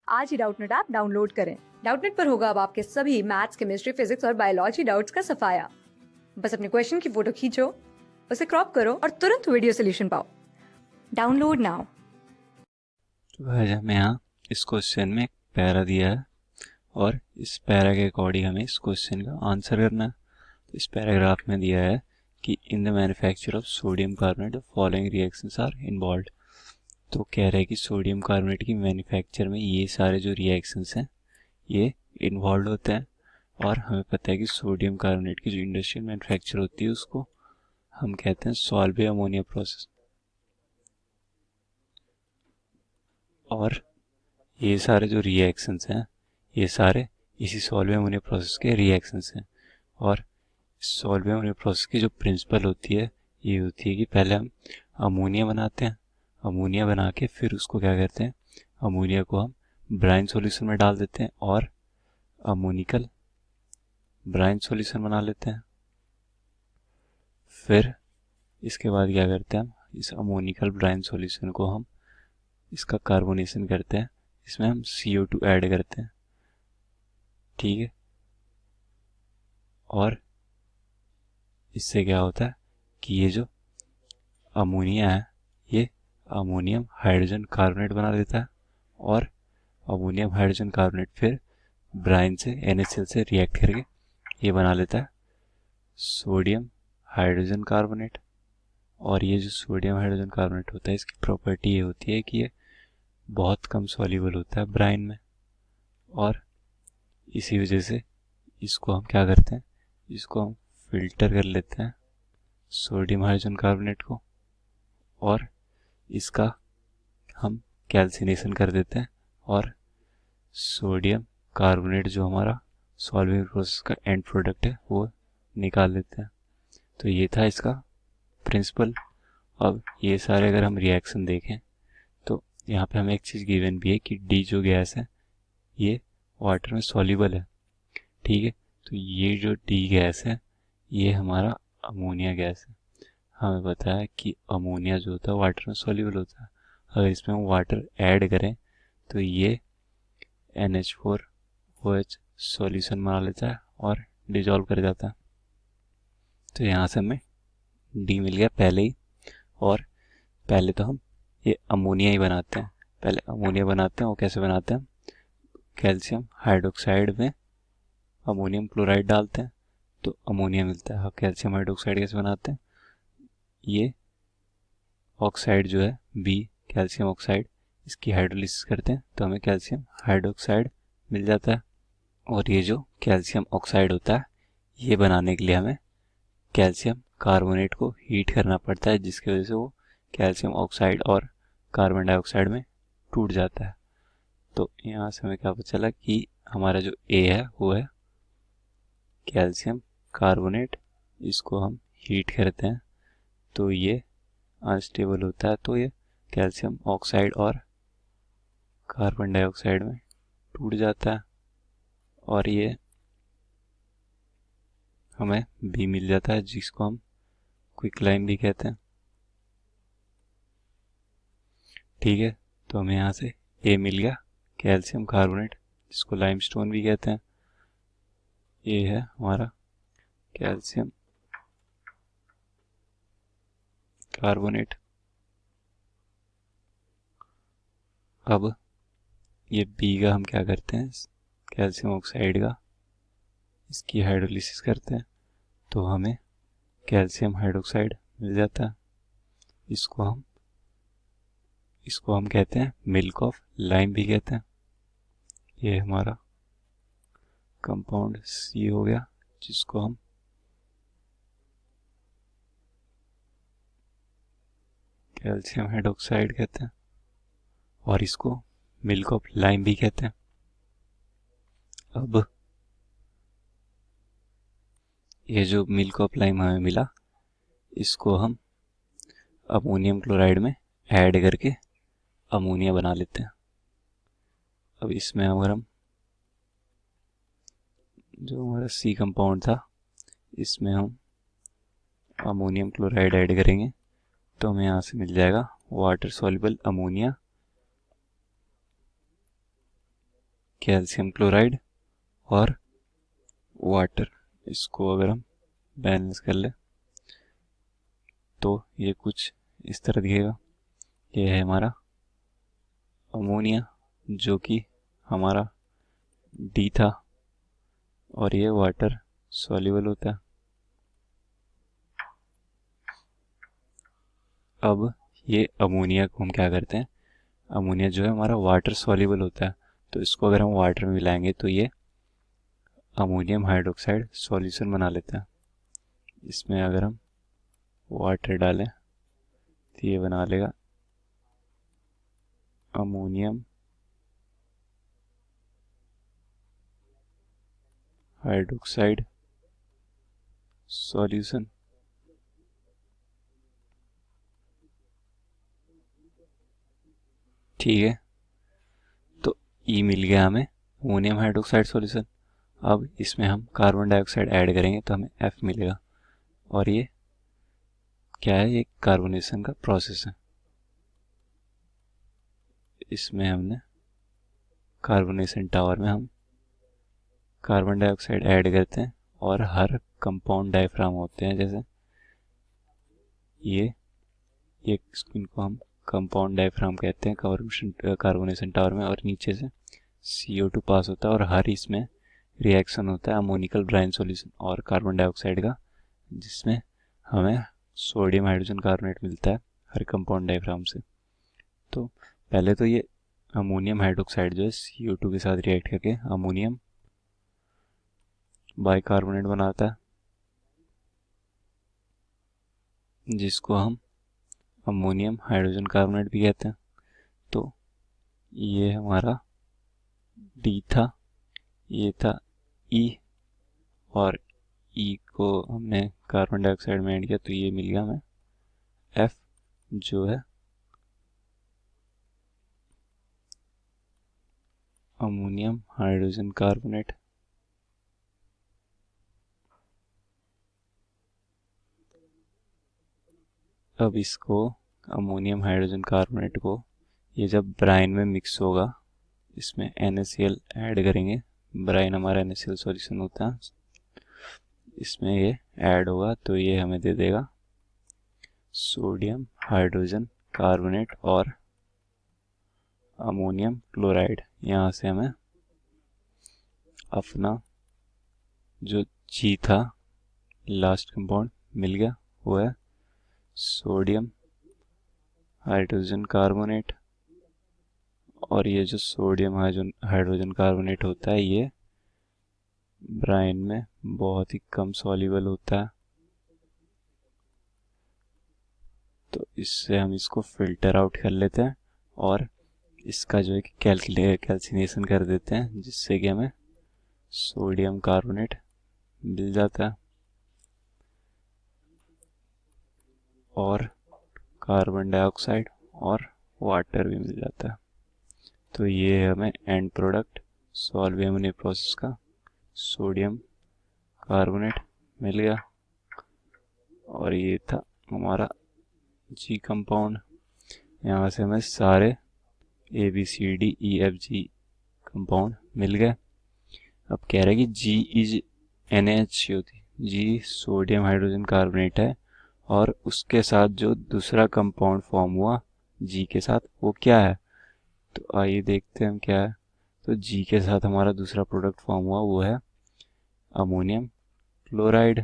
आज ही Doubtnut app download करें। Doubtnut पर होगा अब आपके सभी मैथ्स, केमिस्ट्री, फिजिक्स और बायोलॉजी डाउट्स का सफाया। बस अपने क्वेश्चन की फोटो खींचो, उसे क्रॉप करो और तुरंत वीडियो सोल्यूशन पाओ। Download now. तो आज हमें यहाँ इस क्वेश्चन में एक पैरा दिया है और इस पैरा के अकॉर्डिंग हमें इस क्वेश्चन का आंसर करना है। तो इस पैराग्राफ में दिया है कि in the manufacture of sodium carbonate the following reactions are involved. तो कह रहा है कि सोडियम कार्बोनेट की मैन्युफैक्चर में ये सारे जो रिएक्शंस हैं ये इन्वॉल्व होते हैं। और हमें पता है कि सोडियम कार्बोनेट की जो इंडस्ट्रियल मैन्युफैक्चर होती है उसको हम कहते हैं सॉल्वे अमोनिया प्रोसेस। और ये सारे जो रिएक्शंस हैं ये सारे इसी सॉल्वे अमोनिया प्रोसेस के रिएक्शंस हैं। और सॉल्वे अमोनिया प्रोसेस की जो प्रिंसिपल होती है ये होती है कि पहले हम अमोनिया बनाते हैं, अमोनिया बना के फिर उसको क्या करते हैं, अमोनिया को हम ब्राइन सॉल्यूशन में डाल देते हैं और अमोनिकल ब्राइन सॉल्यूशन बना लेते हैं। फिर इसके बाद क्या करते हैं, हम इस अमोनिकल ब्राइन सॉल्यूशन को हम इसका कार्बोनेशन करते हैं, इसमें हम CO2 ऐड करते हैं। ठीक है। और इससे क्या होता है कि ये जो अमोनिया है ये अमोनियम हाइड्रोजन कार्बोनेट बना देता है और अमोनियम हाइड्रोजन कार्बोनेट फिर ब्राइन से NaCl से रिएक्ट करके ये बना लेता है सोडियम हाइड्रोजन कार्बोनेट। और ये जो सोडियम हाइड्रोजन कार्बोनेट होता है इसकी प्रॉपर्टी ये होती है कि ये बहुत कम सॉल्युबल होता है ब्राइन में। और इसी वजह से इसको हम क्या करते हैं, इसको हम फिल्टर कर लेते हैं सोडियम हाइड्रोजन कार्बोनेट को और इसका हम कैल्सिनेशन कर देते हैं और सोडियम कार्बोनेट जो हमारा सॉल्विंग प्रोसेस का एंड प्रोडक्ट है वो निकाल लेते हैं। तो ये था इसका प्रिंसिपल। अब ये सारे अगर हम रिएक्शन देखें तो यहाँ पे हमें एक चीज़ गिवन भी है कि डी जो गैस है ये वाटर में सॉल्युबल है। ठीक है। तो ये जो डी गैस है ये हमारा अमोनिया गैस है। हमें पता है कि अमोनिया जो होता है वाटर में सॉल्युबल होता है। अगर इसमें हम वाटर ऐड करें तो ये NH4OH सॉल्यूशन बना लेता है और डिजॉल्व कर जाता है। तो यहाँ से हमें डी मिल गया पहले ही। और पहले तो हम ये अमोनिया ही बनाते हैं, पहले अमोनिया बनाते हैं। वो कैसे बनाते हैं, कैल्शियम हाइड्रोक्साइड में अमोनियम क्लोराइड डालते हैं तो अमोनिया मिलता है। कैल्शियम हाइड्रोक्साइड कैसे बनाते हैं, ये ऑक्साइड जो है बी कैल्शियम ऑक्साइड इसकी हाइड्रोलिसिस करते हैं तो हमें कैल्शियम हाइड्रोक्साइड मिल जाता है। और ये जो कैल्शियम ऑक्साइड होता है ये बनाने के लिए हमें कैल्शियम कार्बोनेट को हीट करना पड़ता है जिसकी वजह से वो कैल्शियम ऑक्साइड और कार्बन डाइऑक्साइड में टूट जाता है। तो यहाँ से हमें क्या पता चला कि हमारा जो ए है वो है कैल्शियम कार्बोनेट, इसको हम हीट करते हैं तो ये अनस्टेबल होता है तो ये कैल्शियम ऑक्साइड और कार्बन डाइऑक्साइड में टूट जाता है और ये हमें बी मिल जाता है जिसको हम क्विकलाइम भी कहते हैं। ठीक है। तो हमें यहाँ से ए मिल गया कैल्शियम कार्बोनेट जिसको लाइमस्टोन भी कहते हैं। ये है हमारा कैल्शियम कार्बोनेट। अब ये बी का हम क्या करते हैं, कैल्शियम ऑक्साइड का इसकी हाइड्रोलिसिस करते हैं तो हमें कैल्शियम हाइड्रोक्साइड मिल जाता है। इसको हम कहते हैं मिल्क ऑफ लाइम भी कहते हैं। ये हमारा कंपाउंड सी हो गया जिसको हम कैल्शियम हाइड्रोक्साइड कहते हैं और इसको मिल्क ऑफ लाइम भी कहते हैं। अब ये जो मिल्क ऑफ लाइम हमें मिला इसको हम अमोनियम क्लोराइड में ऐड करके अमोनिया बना लेते हैं। अब इसमें अगर हम जो हमारा सी कंपाउंड था इसमें हम अमोनियम क्लोराइड ऐड करेंगे तो हमें यहाँ से मिल जाएगा water soluble ammonia calcium chloride और वाटर। इसको अगर हम बैलेंस कर ले तो ये कुछ इस तरह दिखेगा। ये है हमारा अमोनिया जो कि हमारा डी था, और ये वाटर सॉल्युबल होता है। अब ये अमोनिया को हम क्या करते हैं, अमोनिया जो है हमारा वाटर सॉल्युबल होता है, तो इसको अगर हम वाटर में मिलाएंगे तो ये अमोनियम हाइड्रोक्साइड सॉल्यूशन बना लेता है। इसमें अगर हम वाटर डालें तो ये बना लेगा अमोनियम हाइड्रोक्साइड सॉल्यूशन। ठीक है, तो ई मिल गया हमें अमोनियम हाइड्रोक्साइड सॉल्यूशन। अब इसमें हम कार्बन डाइऑक्साइड ऐड करेंगे तो हमें एफ मिलेगा, और ये क्या है, ये कार्बोनेशन का प्रोसेस है। इसमें हमने कार्बोनेशन टावर में हम कार्बन डाइऑक्साइड ऐड करते हैं, और हर कंपाउंड डायफ्राम होते हैं, जैसे ये इनको हम कंपाउंड डायफ्राम कहते हैं कार्बोनेशन टावर में, और नीचे से CO2 पास होता है, और हर इसमें रिएक्शन होता है अमोनिकल ब्राइन सॉल्यूशन और कार्बन डाइऑक्साइड का, जिसमें हमें सोडियम हाइड्रोजन कार्बोनेट मिलता है हर कंपाउंड डायफ्राम से। तो पहले तो ये अमोनियम हाइड्रोक्साइड जो है CO2 के साथ रिएक्ट करके अमोनियम बाइकार्बोनेट बनाता है, जिसको हम अमोनियम हाइड्रोजन कार्बोनेट भी कहते हैं। तो ये हमारा डी था, ये था ई, और ई को हमने कार्बन डाइऑक्साइड में ऐड किया तो ये मिल गया हमें एफ, जो है अमोनियम हाइड्रोजन कार्बोनेट। अब इसको अमोनियम हाइड्रोजन कार्बोनेट को ये जब ब्राइन में मिक्स होगा, इसमें NaCl ऐड करेंगे। ब्राइन हमारा NaCl सॉल्यूशन होता है, इसमें ये ऐड होगा तो ये हमें दे देगा सोडियम हाइड्रोजन कार्बोनेट और अमोनियम क्लोराइड। यहाँ से हमें अपना जो जी था लास्ट कंपाउंड मिल गया, वो है सोडियम हाइड्रोजन कार्बोनेट। और ये जो सोडियम हाइड्रोजन कार्बोनेट होता है ये ब्राइन में बहुत ही कम सॉल्युबल होता है, तो इससे हम इसको फिल्टर आउट कर लेते हैं और इसका जो है कैल्सिनेशन कर देते हैं, जिससे कि हमें सोडियम कार्बोनेट मिल जाता है और कार्बन डाइऑक्साइड और वाटर भी मिल जाता है। तो ये है हमें and product solve ammonia process का, सोडियम कार्बोनेट मिल गया, और ये था हमारा जी कंपाउंड। यहाँ से हमें सारे ABCDEFG कंपाउंड मिल गए। अब कह रहे हैं कि G इज NaHCO थी, G सोडियम हाइड्रोजन कार्बोनेट है, और उसके साथ जो दूसरा कंपाउंड फॉर्म हुआ G के साथ वो क्या है, तो आइए देखते हैं हम क्या है। तो G के साथ हमारा दूसरा प्रोडक्ट फॉर्म हुआ वो है अमोनियम क्लोराइड।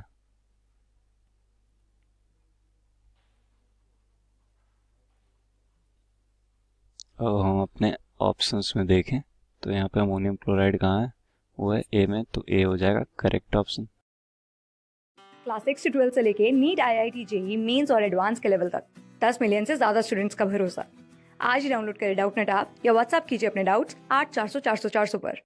अब हम अपने ऑप्शंस में देखें तो यहाँ पे अमोनियम क्लोराइड कहाँ है, वो है ए में, तो ए हो जाएगा करेक्ट ऑप्शन। क्लास 6 से 12 से लेके नीट, IIT, JEE मेंस और एडवांस के लेवल तक 10 मिलियन से ज्यादा स्टूडेंट्स का भरोसा। आज ही डाउनलोड करें डाउटनेट ऐप या व्हाट्सएप कीजिए अपने डाउट्स 8400 400 400 पर।